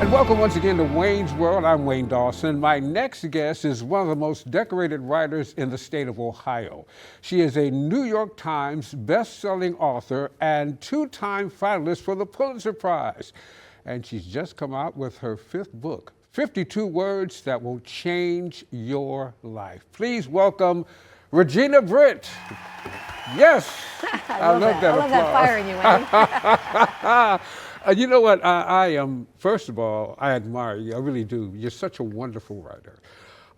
And welcome once again to Wayne's World. I'm Wayne Dawson. My next guest is one of the most decorated writers in the state of Ohio. She is a New York Times best-selling author and two-time finalist for the Pulitzer Prize. And she's just come out with her fifth book, 52 Words That Will Change Your Life. Please welcome Regina Brett. Yes. I love that. I love that fire in you, Wayne. You know what? I am, first of all, I admire you. I really do. You're such a wonderful writer.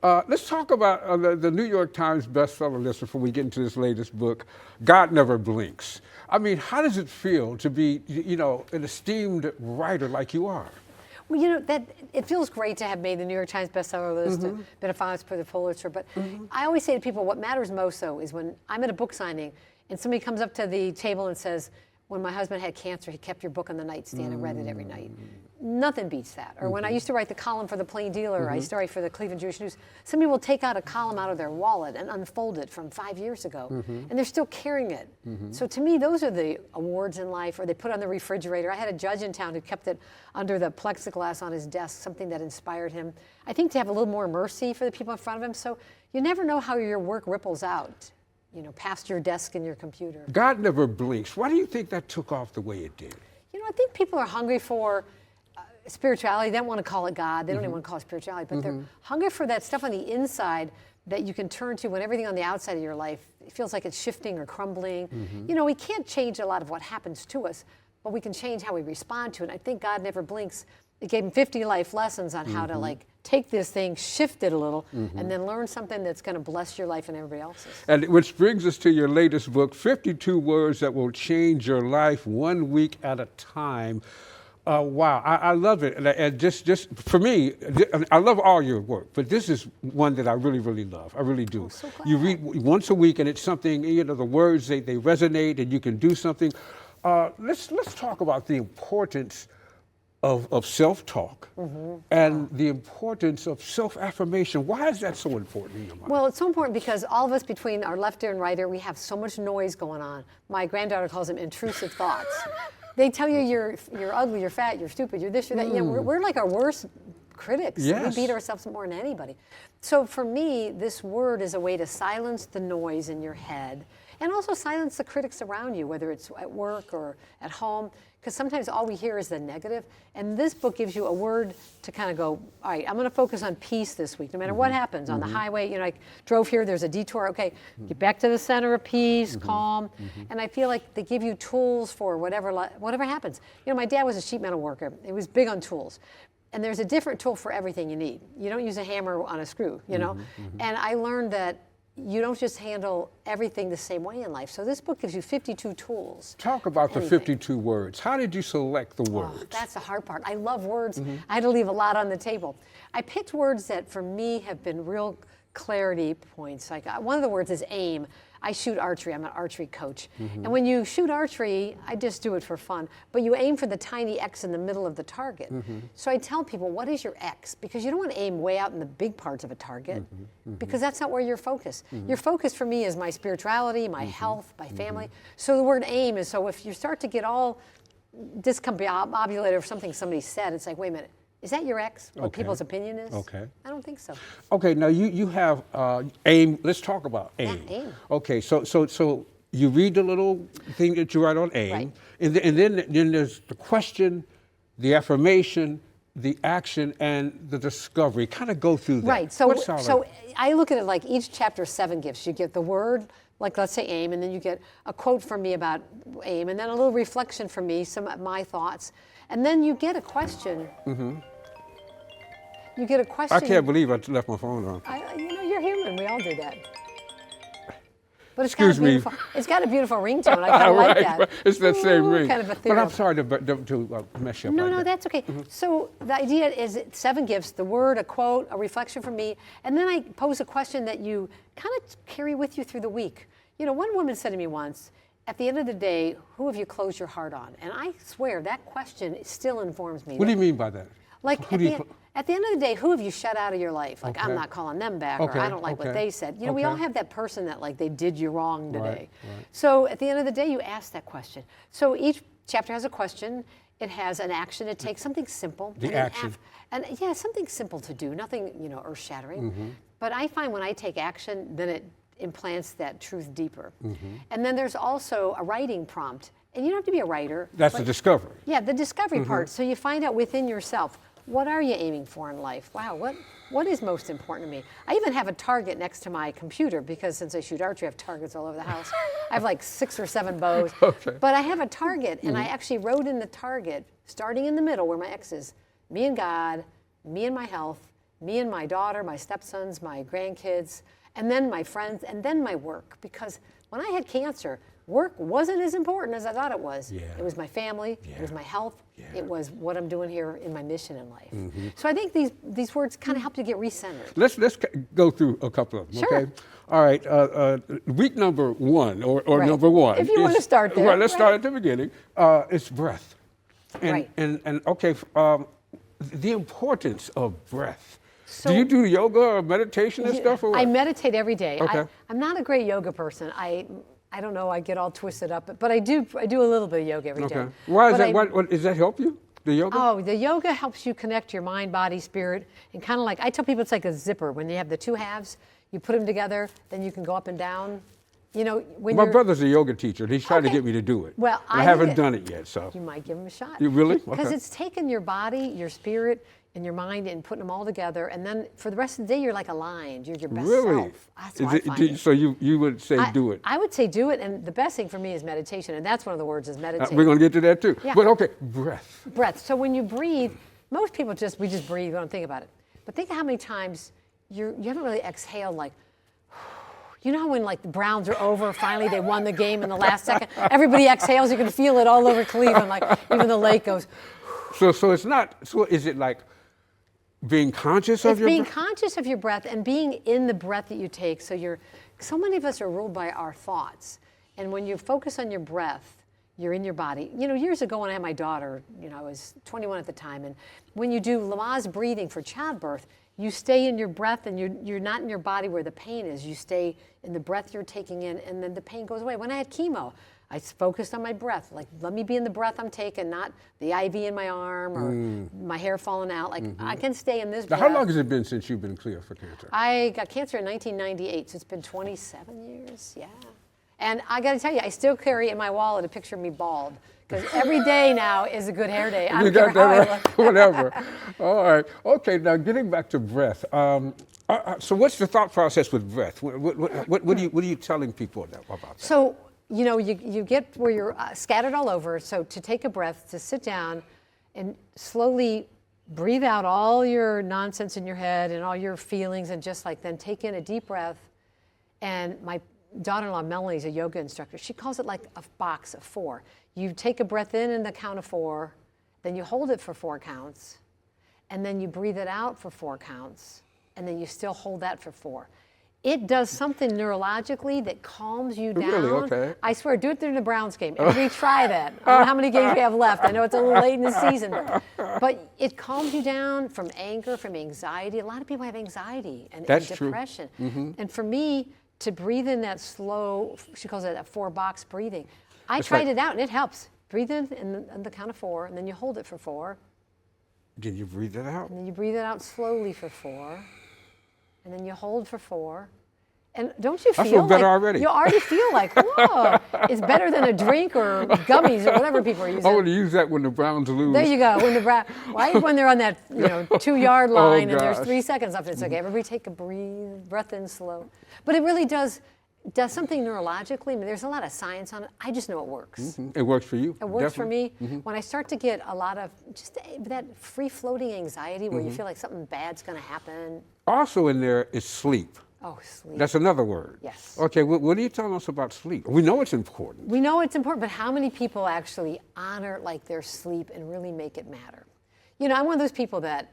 Let's talk about the New York Times bestseller list before we get into this latest book, God Never Blinks. I mean, how does it feel to be, an esteemed writer like you are? Well, it feels great to have made the New York Times bestseller list, and been a finalist for the Pulitzer. But I always say to people, what matters most, though, is when I'm at a book signing and somebody comes up to the table and says, when my husband had cancer, he kept your book on the nightstand and read it every night. Nothing beats that. Or when I used to write the column for the Plain Dealer, I used to write for the Cleveland Jewish News, somebody will take out a column out of their wallet and unfold it from 5 years ago, and they're still carrying it. So to me, those are the awards in life, or they put it on the refrigerator. I had a judge in town who kept it under the plexiglass on his desk, something that inspired him. I think to have a little more mercy for the people in front of him, so you never know how your work ripples out, past your desk and your computer. God Never Blinks. Why do you think that took off the way it did? I think people are hungry for spirituality. They don't want to call it God. They don't even want to call it spirituality, but they're hungry for that stuff on the inside that you can turn to when everything on the outside of your life feels like it's shifting or crumbling. We can't change a lot of what happens to us, but we can change how we respond to it. And I think God Never Blinks. It gave him 50 life lessons on how to take this thing, shift it a little, and then learn something that's going to bless your life and everybody else's. And which brings us to your latest book, 52 Words That Will Change Your Life, 1 week at a time. Wow, I love it. And just for me, I love all your work, but this is one that I really, really love. I really do. Oh, so glad. You read once a week, and it's something, the words, they resonate, and you can do something. Let's talk about the importance of self-talk and the importance of self-affirmation. Why is that so important in your mind? Well, it's so important because all of us, between our left ear and right ear, we have so much noise going on. My granddaughter calls them intrusive thoughts. They tell you you're ugly, you're fat, you're stupid, you're this, you're that. We're like our worst critics. Yes. We beat ourselves more than anybody. So for me, this word is a way to silence the noise in your head and also silence the critics around you, whether it's at work or at home, because sometimes all we hear is the negative. And this book gives you a word to kind of go, all right, I'm going to focus on peace this week, no matter what happens on the highway. I drove here, there's a detour. Okay, get back to the center of peace, calm. And I feel like they give you tools for whatever happens. My dad was a sheet metal worker. He was big on tools. And there's a different tool for everything you need. You don't use a hammer on a screw, And I learned that you don't just handle everything the same way in life. So this book gives you 52 tools. Talk about the 52 words. How did you select the words? Oh, that's the hard part. I love words. I had to leave a lot on the table. I picked words that for me have been real clarity points. Like one of the words is aim. I shoot archery. I'm an archery coach. And when you shoot archery, I just do it for fun, but you aim for the tiny X in the middle of the target. So I tell people, what is your X? Because you don't want to aim way out in the big parts of a target, because that's not where you're focused. Your focus for me is my spirituality, my health, my family. So the word aim is, so if you start to get all discombobulated over something somebody said, it's like, wait a minute. Is that your X? What people's opinion is? Okay. I don't think so. Okay, now you have AIM. Let's talk about AIM. Yeah, AIM. Okay, so you read the little thing that you write on AIM, Right. and then there's the question, the affirmation, the action, and the discovery. Kind of go through that. Right. So What's all so that? I look at it like each chapter is 7 gifts. You get the word, like let's say aim, and then you get a quote from me about aim, and then a little reflection from me, some of my thoughts, and then you get a question. You get a question. I can't believe I left my phone on. You're human. We all do that. But Excuse me. It's got a beautiful ringtone. I kind of like that. Right. It's that same ring. Kind of but ethereal. I'm sorry to mess you up. No, like no, that. that's okay. So the idea is 7 gifts, the word, a quote, a reflection from me, and then I pose a question that you kind of carry with you through the week. One woman said to me once, at the end of the day, who have you closed your heart on? And I swear that question still informs me. What do you mean by that? Like at the end of the day, who have you shut out of your life? Like, Okay. I'm not calling them back, Okay, or I don't like what okay, they said. We all okay. have that person that like they did you wrong today. Right. So at the end of the day, you ask that question. So each chapter has a question, It has an action to take, something simple. The action. And yeah, something simple to do, nothing, earth-shattering. But I find when I take action, then it implants that truth deeper. And then there's also a writing prompt. And you don't have to be a writer. That's the discovery. Yeah, the discovery part. So you find out within yourself, what are you aiming for in life? Wow, what is most important to me? I even have a target next to my computer because since I shoot archery, I have targets all over the house. I have like 6 or 7 bows. Okay. But I have a target, and I actually wrote in the target, starting in the middle where my X is, me and God, me and my health, me and my daughter, my stepsons, my grandkids, and then my friends, and then my work. Because when I had cancer, work wasn't as important as I thought it was. Yeah. It was my family, Yeah. it was my health, Yeah. it was what I'm doing here in my mission in life. So I think these words kind of help you get recentered. Let's go through a couple of them, Sure. okay? All right, week number 1, or Right. number 1. If you want to start there, Right, let's right. start at the beginning. It's breath. And, Right. and okay, the importance of breath. So- do you do yoga or meditation and stuff? Or what? I meditate every day. Okay. I'm not a great yoga person. I don't know, I get all twisted up, but I do a little bit of yoga every day. Okay. Why is But that? I- What does that help you? The yoga? Oh, the yoga helps you connect your mind, body, spirit, and kind of like, I tell people it's like a zipper. When you have the 2 halves, you put them together, then you can go up and down. When My you're, brother's a yoga teacher, and he's trying to Okay. get me to do it. Well, I I haven't did it. done it yet, so. you might give them a shot. You really? Because Okay. it's taking your body, your spirit, and your mind and putting them all together, and then for the rest of the day, you're like aligned. You're your best Really? self. That's how I find So you would say do it. I would say do it, and the best thing for me is meditation, and that's one of the words is meditate. We're going to get to that too. Yeah. But okay, breath. Breath. So when you breathe, most people we just breathe, we don't think about it. But think of how many times you haven't really exhaled like, you know how when like the Browns are over, finally they won the game in the last second, everybody exhales, you can feel it all over Cleveland, like even the lake goes. So it's not, so is it like being conscious of It's your being breath? conscious of your breath and being in the breath that you take. So many of us are ruled by our thoughts. And when you focus on your breath, you're in your body. Years ago when I had my daughter, I was 21 at the time, and when you do Lamaze breathing for childbirth, you stay in your breath and you're not in your body where the pain is. You stay in the breath you're taking in, and then the pain goes away. When I had chemo, I focused on my breath. Like, let me be in the breath I'm taking, not the IV in my arm or my hair falling out. Like, I can stay in this Now, breath. how long has it been since you've been clear for cancer? I got cancer in 1998, so it's been 27 years, yeah. And I got to tell you, I still carry in my wallet a picture of me bald, because every day now is a good hair day. I You don't care got how I that look. right? Whatever. All right. Okay, now getting back to breath. So what's the thought process with breath? What are you telling people about that? So, you get where you're scattered all over. So to take a breath, to sit down and slowly breathe out all your nonsense in your head and all your feelings, and just like then take in a deep breath. And my daughter-in-law, Melanie's a yoga instructor. She calls it like a box of 4. You take a breath in the count of 4, then you hold it for 4 counts, and then you breathe it out for 4 counts, and then you still hold that for 4. It does something neurologically that calms you down. Really? Okay. I swear, do it during the Browns game. Everybody try that. I don't know how many games we have left. I know it's a little late in the season, but it calms you down from anger, from anxiety. A lot of people have anxiety and That's true. depression. And for me, to breathe in that slow, she calls it a 4-box breathing. I It's tried like- it out, and it helps. Breathe in the count of 4, and then you hold it for 4. Did you breathe it out? And then you breathe it out slowly for 4. And then you hold for 4. And don't you feel I feel better like, already. You already feel like, whoa, it's better than a drink or gummies or whatever people are using. I want to use that when the Browns lose. There you go. When they're on that 2-yard line and there's gosh. 3 seconds left, it's okay. Everybody take a breath in slow. But it really does something neurologically. I mean, there's a lot of science on it. I just know it works. It works for you. It works for me. Mm-hmm. When I start to get a lot of just that free-floating anxiety where you Mm-hmm. feel like something bad's going to happen. Also in there is sleep. Oh, sleep. That's another word. Yes. Okay, what are you telling us about sleep? We know it's important. We know it's important, but how many people actually honor like their sleep and really make it matter? I'm one of those people that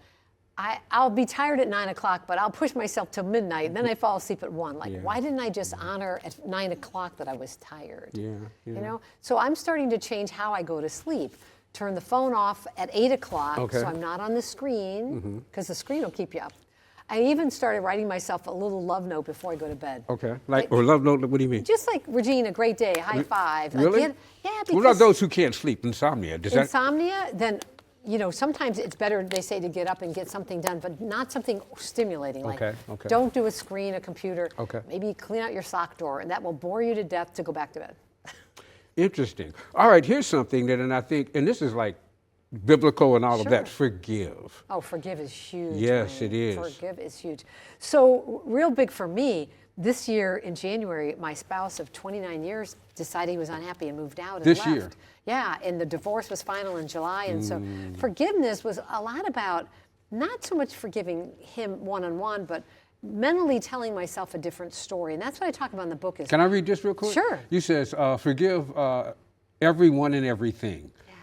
I'll be tired at 9 o'clock, but I'll push myself till midnight, and then I fall asleep at 1. Like, Yeah. why didn't I just honor at 9 o'clock that I was tired? Yeah. So I'm starting to change how I go to sleep. Turn the phone off at 8 o'clock, Okay. so I'm not on the screen, because the screen will keep you up. I even started writing myself a little love note before I go to bed. Okay. Or love note, what do you mean? Just like, Regina, great day, high five. Really? Yeah, because What about those who can't sleep, insomnia? insomnia, then, sometimes it's better, they say, to get up and get something done, but not something stimulating. Like, Okay. don't do a screen, a computer. Okay. Maybe clean out your sock drawer, and that will bore you to death to go back to bed. Interesting. All right, here's something that, and I think, and this is like biblical and all of that, Sure. forgive. Oh, forgive is huge. Yes, Wayne. it is. Forgive is huge. So, real big for me, this year in January, my spouse of 29 years decided he was unhappy and moved out and This left. year? Yeah, and the divorce was final in July. And so forgiveness was a lot about not so much forgiving him one-on-one, but mentally telling myself a different story. And that's what I talk about in the book. Is Can I read this real quick? Sure. You says, forgive everyone and everything. Yeah,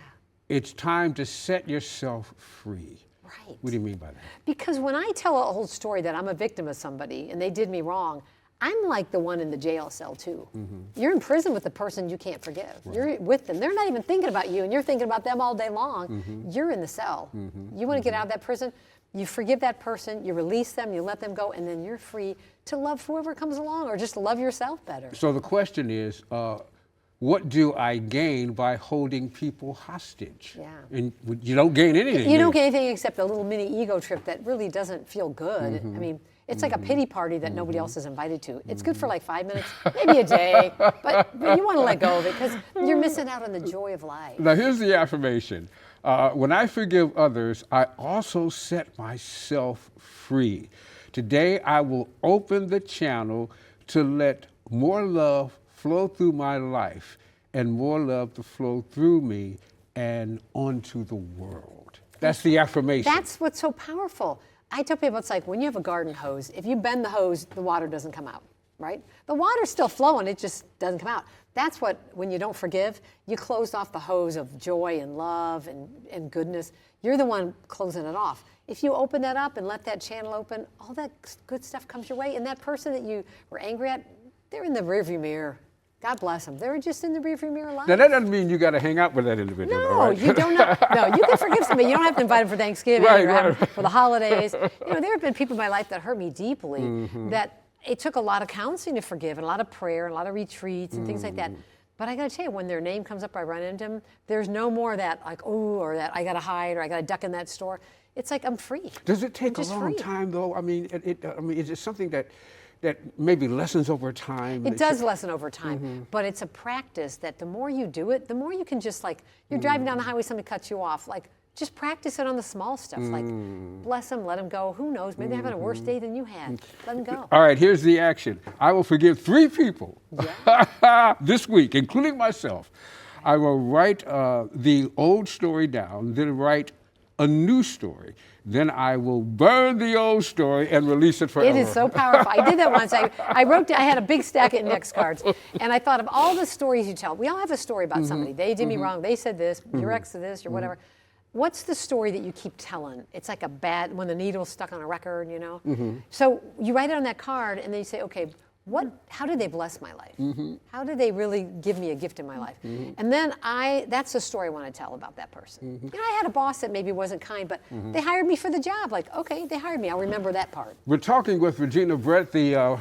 It's time to set yourself free. right. What do you mean by that? Because when I tell a whole story that I'm a victim of somebody and they did me wrong, I'm like the one in the jail cell too. You're in prison with the person you can't forgive. Right. You're with them. They're not even thinking about you, and you're thinking about them all day long. You're in the cell. You want to get out of that prison? You forgive that person, you release them, you let them go, and then you're free to love whoever comes along, or just love yourself better. So the question is, what do I gain by holding people hostage? Yeah. And you don't gain anything. You don't get anything except a little mini ego trip that really doesn't feel good. I mean, it's like a pity party that nobody else is invited to. It's good for like 5 minutes, maybe a day, but you want to let go of it because you're missing out on the joy of life. Now here's the affirmation. When I forgive others, I also set myself free. Today I will open the channel to let more love flow through my life and more love to flow through me and onto the world. That's the affirmation. That's what's so powerful. I tell people it's like when you have a garden hose, if you bend the hose, the water doesn't come out, right? The water's still flowing, it just doesn't come out. That's what, when you don't forgive, you closed off the hose of joy and love and goodness. You're the one closing it off. If you open that up and let that channel open, all that good stuff comes your way. And that person that you were angry at, they're in the rearview mirror. God bless them. They're just in the rearview mirror life. Now that doesn't mean you got to hang out with that individual. No, right? you don't. No, you can forgive somebody. You don't have to invite them for Thanksgiving or for the holidays. There have been people in my life that hurt me deeply. That it took a lot of counseling to forgive, and a lot of prayer, and a lot of retreats, and things like that. But I got to tell you, when their name comes up, I run into them. There's no more that like, oh, or that I got to hide, or I got to duck in that store. It's like I'm free. Does it take a long free. time though? I mean, is it something that maybe lessens over time? It does lessen over time, but it's a practice that the more you do it, the more you can just like, you're driving down the highway, somebody cuts you off, like just practice it on the small stuff, like bless them, let them go, who knows, maybe they're having a worse day than you had, let them go. All right, here's the action. I will forgive 3 people this week, including myself. I will write the old story down, then write a new story. Then I will burn the old story and release it forever. It is so powerful. I did that once. I had a big stack of index cards, and I thought of all the stories you tell. We all have a story about somebody. They did me wrong. They said this. Your ex did this, or whatever. What's the story that you keep telling? It's like when the needle's stuck on a record, So you write it on that card, and then you say, okay, how did they bless my life? How did they really give me a gift in my life? And then that's the story I want to tell about that person. I had a boss that maybe wasn't kind, but they hired me for the job. Like, okay, they hired me. I'll remember that part. We're talking with Regina Brett. The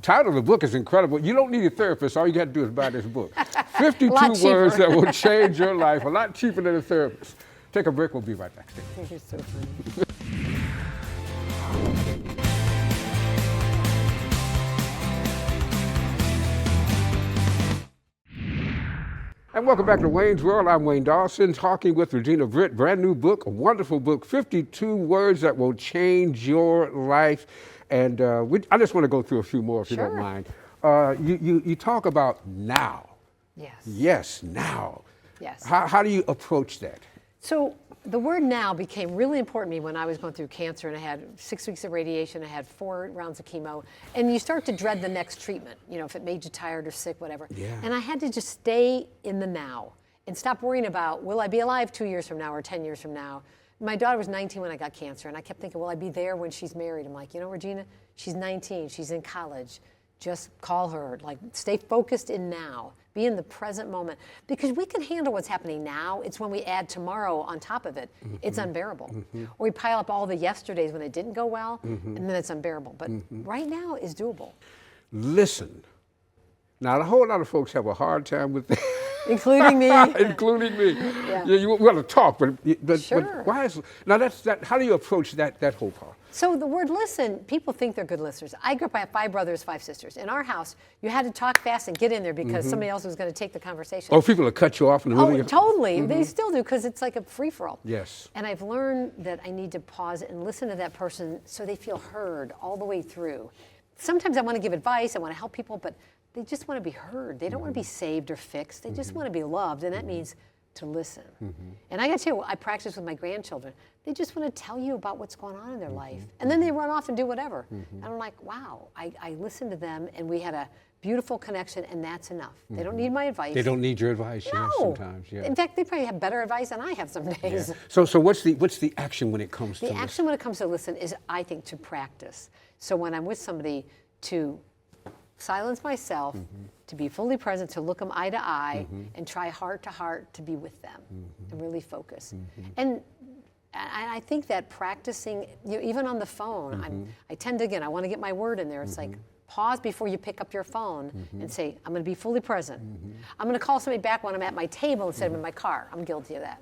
title of the book is incredible. You don't need a therapist. All you got to do is buy this book. 52 words that will change your life. A lot cheaper than a therapist. Take a break. We'll be right back. You're so funny. And welcome back to Wayne's World. I'm Wayne Dawson, talking with Regina Brett. Brand new book, a wonderful book, 52 words that will change your life. And I just want to go through a few more if you don't mind. You talk about now. Yes. Yes, now. Yes. How do you approach that? So the word now became really important to me when I was going through cancer, and I had 6 weeks of radiation, I had 4 rounds of chemo, and you start to dread the next treatment, if it made you tired or sick, whatever. Yeah. And I had to just stay in the now and stop worrying about, will I be alive 2 years from now or 10 years from now? My daughter was 19 when I got cancer, and I kept thinking, will I be there when she's married? I'm like, Regina, she's 19, she's in college. just call her. Like, stay focused in now. Be in the present moment. Because we can handle what's happening now. It's when we add tomorrow on top of it, it's unbearable. Or we pile up all the yesterdays when it didn't go well, and then it's unbearable. But right now is doable. Listen. Now, a whole lot of folks have a hard time with that. Including me. Including me. Yeah. You want to talk, but Sure. why is now that? How do you approach that whole part? So the word listen, people think they're good listeners. I grew up, I have 5 brothers, 5 sisters. In our house, you had to talk fast and get in there because somebody else was going to take the conversation. Oh, people will cut you off in the middle. Oh, totally. They still do because it's like a free-for-all. Yes. And I've learned that I need to pause and listen to that person so they feel heard all the way through. Sometimes I want to give advice, I want to help people, but they just want to be heard. They don't want to be saved or fixed. They just want to be loved, and that means to listen. And I got to tell you, I practice with my grandchildren. They just want to tell you about what's going on in their life. And then they run off and do whatever. And I'm like, wow, I listened to them, and we had a beautiful connection, and that's enough. They don't need my advice. They don't need your advice. No. Yeah, sometimes. Yeah. In fact, they probably have better advice than I have some days. Yeah. So what's the action when it comes to The action when it comes to listen is, I think, to practice. So when I'm with somebody, to silence myself, to be fully present, to look them eye to eye, and try heart to heart to be with them and really focus. And I think that practicing, even on the phone, I tend to, again, I want to get my word in there. It's like, pause before you pick up your phone and say, I'm going to be fully present. I'm going to call somebody back when I'm at my table instead of in my car. I'm guilty of that.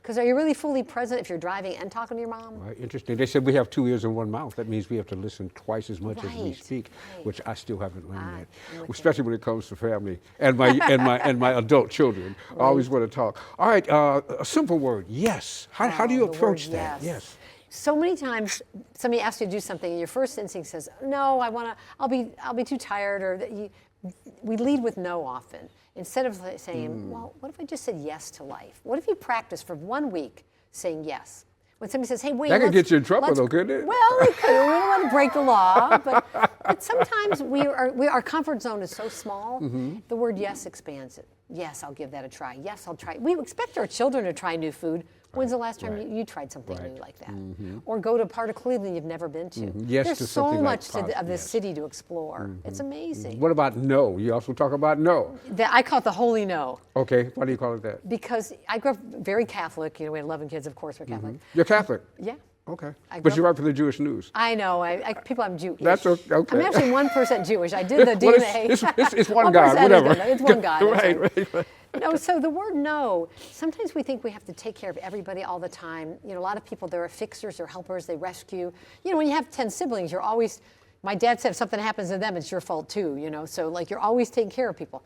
Because are you really fully present if you're driving and talking to your mom? Right, interesting. They said we have 2 ears and 1 mouth. That means we have to listen twice as much as we Right, speak, right. which I still haven't learned yet. I'm with Especially when it comes to family and my and my adult children. I always want to talk. All right, a simple word, yes. How do you the word approach that? yes. So many times somebody asks you to do something and your first instinct says, no, I'll be too tired, or we lead with no often. Instead of saying, well, what if I just said yes to life? What if you practice for 1 week saying yes? When somebody says, hey, Wayne, That could get you in trouble though, couldn't it? Well, it could. We don't want to break the law, but sometimes our comfort zone is so small, the word yes expands it. Yes, I'll give that a try. Yes, I'll try. We expect our children to try new food. When's the last time you tried something new like that? Or go to a part of Cleveland you've never been to? Yes, There's to so something like much of this city to explore. It's amazing. What about no? You also talk about no. I call it the holy no. Okay, why do you call it that? Because I grew up very Catholic. We had 11 kids, of course, we're Catholic. You're Catholic? Yeah. Okay. I grew But you up- write for the Jewish News. I know. People, I'm Jewish. That's okay. I'm actually 1% Jewish. I did the Well, DNA. it's one 1% God, is whatever. good. It's one God. that's right. No, so the word no, sometimes we think we have to take care of everybody all the time. A lot of people, they're fixers or helpers, they rescue. When you have 10 siblings, you're always, my dad said if something happens to them, it's your fault too, so like you're always taking care of people.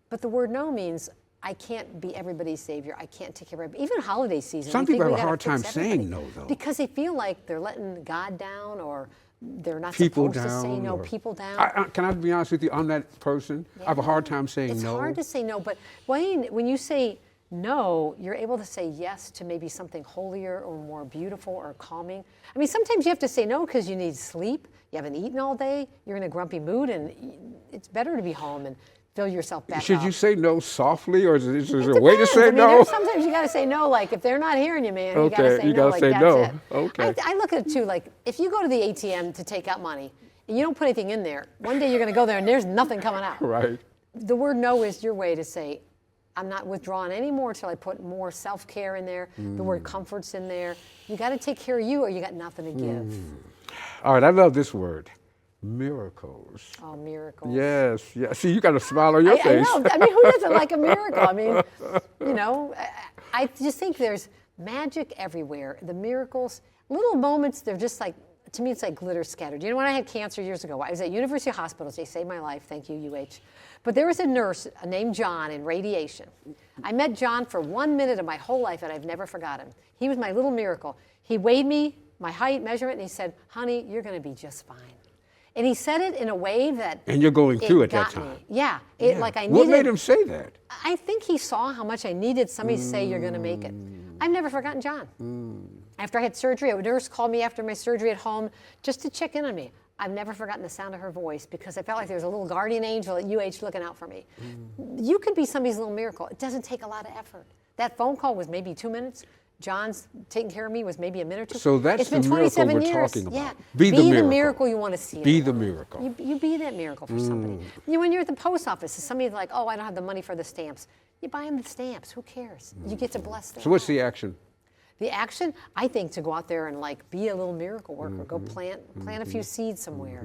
But the word no means I can't be everybody's savior. I can't take care of everybody. Even holiday season. Some we think people have we a gotta hard time fix saying everybody no, though. Because they feel like they're letting God down, or they're not People supposed to say down, no, or- people down. Can I be honest with you? I'm that person. I have a hard time saying It's no. hard to say no, but Wayne, when you say no, you're able to say yes to maybe something holier or more beautiful or calming. I mean, sometimes you have to say no because you need sleep, you haven't eaten all day, you're in a grumpy mood, and it's better to be home and fill yourself back Should up. you say no softly, or is there It a way to depends. say I mean, no? sometimes you got to say no, like if they're not hearing you, man, you got to Okay, say you no. gotta Like say that's no. it. Okay. I look at it too, like if you go to the ATM to take out money and you don't put anything in there, one day you're going to go there and there's nothing coming out. Right. The word no is your way to say, I'm not withdrawing anymore until I put more self-care in there. The word comfort's in there. You got to take care of you or you got nothing to give. All right, I love this word. Miracles. Oh, miracles. Yes, yes. See, you got a smile on your I face. know. I mean, who doesn't like a miracle? I mean, I just think there's magic everywhere. The miracles, little moments, they're just like, to me, it's like glitter scattered. When I had cancer years ago, I was at University Hospitals. They saved my life. Thank you, UH. But there was a nurse named John in radiation. I met John for 1 minute of my whole life, and I've never forgot him. He was my little miracle. He weighed me, my height, measurement, and he said, honey, you're going to be just fine. And he said it in a way that And you're going through at that got time. me. Yeah, like I needed. What made him say that? I think he saw how much I needed somebody to say you're going to make it. I've never forgotten John. After I had surgery, a nurse called me after my surgery at home just to check in on me. I've never forgotten the sound of her voice because I felt like there was a little guardian angel at UH looking out for me. You could be somebody's little miracle. It doesn't take a lot of effort. That phone call was maybe 2 minutes. John's taking care of me was maybe a minute or two. So that's it's been the miracle 27 we're years. talking about. Yeah. Be the miracle you want to see. Be the miracle. You be that miracle for somebody. When you're at the post office, and somebody's like, oh, I don't have the money for the stamps. You buy them the stamps. Who cares? You get to bless them. So what's the action? The action, I think, to go out there and like be a little miracle worker. Go plant a few seeds somewhere.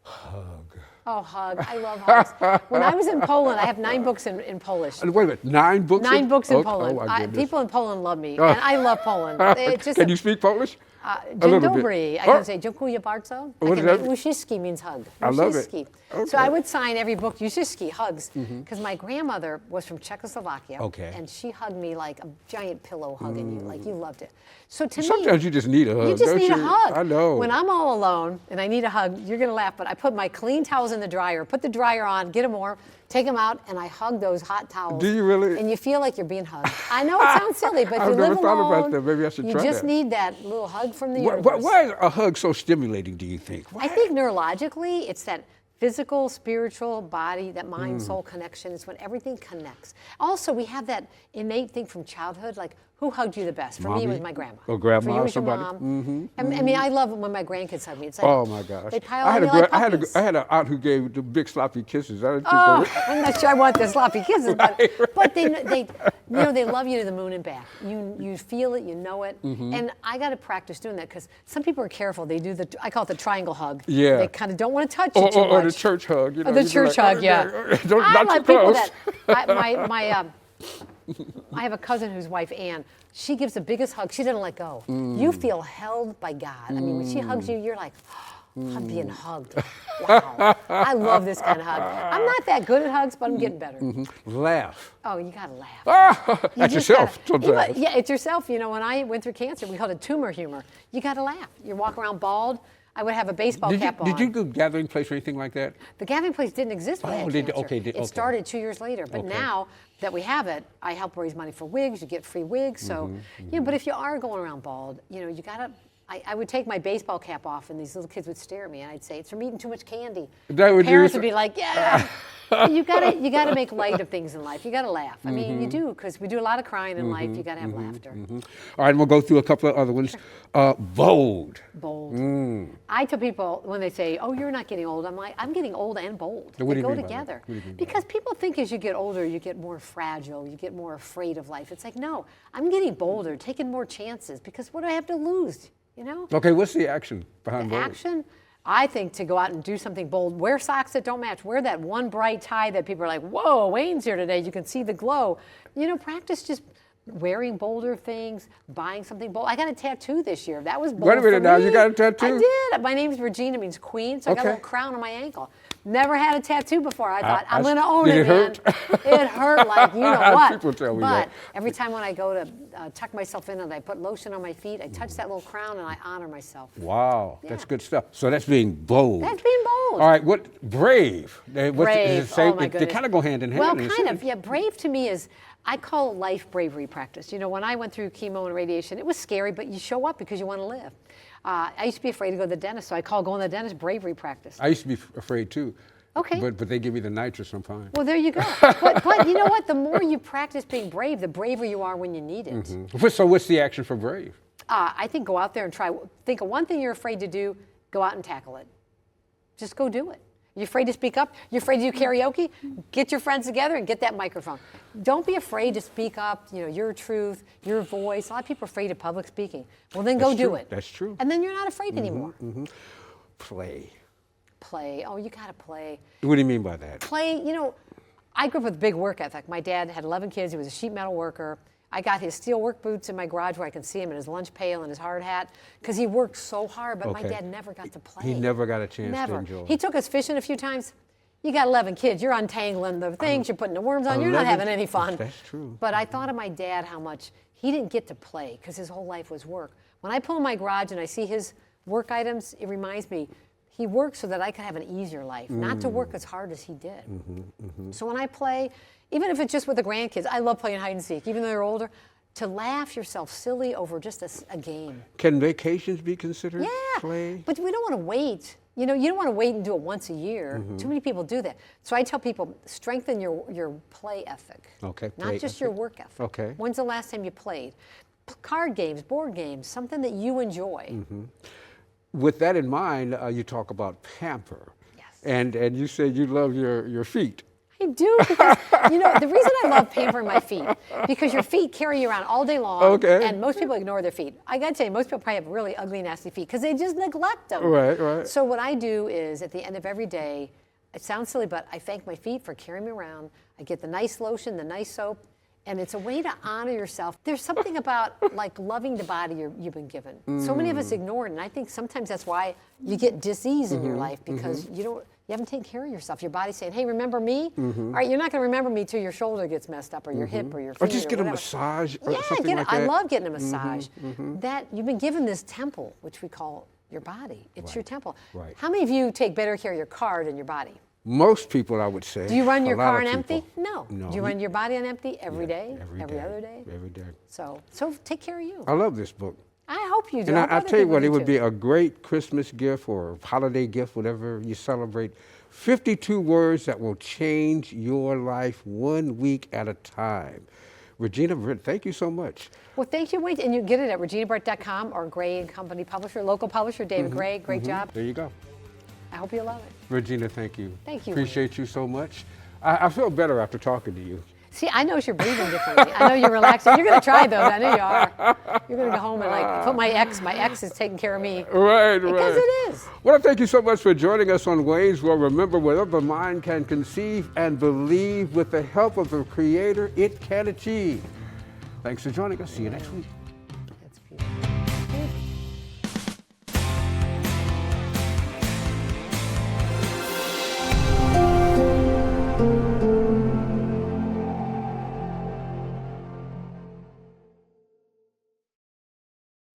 Hug. Oh, hug. I love hugs. When I was in Poland, I have 9 books in Polish. Wait a minute, 9 books? 9 books in Oh, Poland. oh my goodness. People in Poland love me, and I love Poland. It's just Can you speak Polish? Dzień little bit. dobry. I Oh. can say dziękuję bardzo. What does that mean? Uściski means hug. I love it. Uściski. Okay. So I would sign every book, Uściski, hugs, because my grandmother was from Czechoslovakia, Okay. and she hugged me like a giant pillow hugging you, like you loved it. So to Sometimes me, you just need a hug, you just don't need you? a hug. I know. When I'm all alone and I need a hug, you're going to laugh, but I put my clean towels in the dryer, put the dryer on, get them warm, take them out, and I hug those hot towels. Do you really? And you feel like you're being hugged. I know it sounds silly, but if I've you never live thought alone, about that. Maybe I should you try just that. need that little hug from the universe. Why is a hug so stimulating, do you think? Why? I think neurologically, it's that physical, spiritual, body, that mind-soul connection is when everything connects. Also, we have that innate thing from childhood, like who hugged you the best? For me, it was Mommy? my grandma. Or grandma For you, or it was your somebody? mom. I mean, I love it when my grandkids hug me. It's like, Oh my gosh! they pile on me like puppies. I had an aunt who gave the big sloppy kisses. I didn't think Oh, they were- I'm not sure I want the sloppy kisses, but, Right, but they love you to the moon and back. You feel it, you know it, and I got to practice doing that because some people are careful. They do I call it the triangle hug. Yeah. They kind of don't want to touch you too much. Or the church hug. You know, The you'd be church like, hug, yeah. Don't, I not like too people close. that. I have a cousin whose wife Ann. She gives the biggest hug. She doesn't let go. You feel held by God. I mean, when she hugs you, you're like, I'm being hugged. Wow. I love this kind of hug. I'm not that good at hugs, but I'm getting better. Laugh. Oh, you gotta laugh. You At just yourself gotta- sometimes. Yeah, it's yourself. You know, when I went through cancer, we called it tumor humor. You gotta laugh. You walk around bald. I would have a baseball cap on. Did you go gathering place or anything like that? The gathering place didn't exist when I had did it? cancer. Okay, It okay. started 2 years later, but Okay. now that we have it, I help raise money for wigs. You get free wigs. So, you know, but if you are going around bald, you know, you gotta. I would take my baseball cap off, and these little kids would stare at me, and I'd say, "It's from eating too much candy." That would Parents you- would be like, "Yeah." you gotta make light of things in life. You gotta laugh. I mean, you do because we do a lot of crying in life. You gotta have laughter. All right, we'll go through a couple of other ones. Bold. Bold. I tell people when they say, "Oh, you're not getting old," I'm like, "I'm getting old and bold. What do They you go mean by that? together." What do you mean by Because people think as you get older, you get more fragile, you get more afraid of life. It's like, no, I'm getting bolder, taking more chances. Because what do I have to lose? You know. Okay, what's the action behind bold? Action. I think to go out and do something bold, wear socks that don't match, wear that one bright tie that people are like, whoa, Wayne's here today, you can see the glow. You know, practice just wearing bolder things, buying something bold. I got a tattoo this year. That was bold. Wait a minute for now, me. you got a tattoo? I did. My name's Regina, means queen, so I got a Okay. little crown on my ankle. Never had a tattoo before. I thought, I'm I- going to own did it, it hurt? man. It hurt like you know what. People tell me but that. every time when I go to tuck myself in and I put lotion on my feet, I touch that little crown and I honor myself. Wow, that's Yeah. good stuff. So that's being bold. That's being bold. All right, what brave? Brave. Oh my They goodness. kind of go hand in hand. Well, in a kind of. sense. Yeah, brave to me is, I call it life bravery practice. You know, when I went through chemo and radiation, it was scary, but you show up because you want to live. I used to be afraid to go to the dentist, so I call going to the dentist bravery practice. I used to be afraid too. Okay. But they give me the nitrous, I'm fine. Well, there you go. but you know what? The more you practice being brave, the braver you are when you need it. So what's the action for brave? I think go out there and try. Think of one thing you're afraid to do, go out and tackle it. Just go do it. You're afraid to speak up? You're afraid to do karaoke? Get your friends together and get that microphone. Don't be afraid to speak up, you know, your truth, your voice. A lot of people are afraid of public speaking. Well, then go That's do true. it. That's true. And then you're not afraid anymore. Play. Play. Oh, you got to play. What do you mean by that? Play, you know, I grew up with a big work ethic. My dad had 11 kids. He was a sheet metal worker. I got his steel work boots in my garage where I can see him in his lunch pail and his hard hat because he worked so hard, but my Okay. dad never got to play. He never got a chance Never. to enjoy. He took us fishing a few times. You got 11 kids. You're untangling the things. You're putting the worms on. You're not 11 having any fun. That's true. But I thought of my dad, how much he didn't get to play because his whole life was work. When I pull in my garage and I see his work items, it reminds me he worked so that I could have an easier life, not to work as hard as he did. So when I play, even if it's just with the grandkids, I love playing hide and seek, even though they're older, to laugh yourself silly over just a game. Can vacations be considered Yeah, play? but we don't want to wait You know, you don't want to wait and do it once a year. Too many people do that. So I tell people, strengthen your play ethic. Okay. Not play just ethic. your work ethic. Okay. When's the last time you played? Card games, board games, something that you enjoy. With that in mind, you talk about pamper. Yes. And you said you love your feet. I do, because, you know, the reason I love pampering my feet, because your feet carry you around all day long, Okay. and most people ignore their feet. I gotta tell you, most people probably have really ugly, nasty feet, because they just neglect them. Right, right. So what I do is, at the end of every day, it sounds silly, but I thank my feet for carrying me around. I get the nice lotion, the nice soap, and it's a way to honor yourself. There's something about like loving the body you've been given. So many of us ignore it, and I think sometimes that's why you get disease in your life, because you haven't taken care of yourself. Your body's saying, hey, remember me? All right, you're not gonna remember me till your shoulder gets messed up, or your hip, or your finger, Or just get a whatever. massage or Yeah, something like that. I love getting a massage. That you've been given this temple, which we call your body. It's your temple. Right. How many of you take better care of your car than your body? Most people, I would say. Do you run A your lot car of on empty? people. No. No. Do you run your body on empty every Yeah, day? every day. other day? Every day. So take care of you. I love this book. I hope you do. And hope I other tell you people what, do it would too. be a great Christmas gift or holiday gift, whatever you celebrate. 52 words that will change your life 1 week at a time. Regina Brett, thank you so much. Well, thank you, Wayne. And you get it at reginabrett.com or Gray & Company publisher, local publisher, David Gray. Great job. There you go. I hope you love it. Regina, thank you. Thank you, Appreciate you so much. I feel better after talking to you. See, I know you're breathing differently. I know you're relaxing. You're going to try those. I know you are. You're going to go home and like put my ex is taking care of me. Right, Because right. it is. Well, thank you so much for joining us on Wayne's World. Remember, whatever the mind can conceive and believe, with the help of the Creator, it can achieve. Thanks for joining us. See you next week.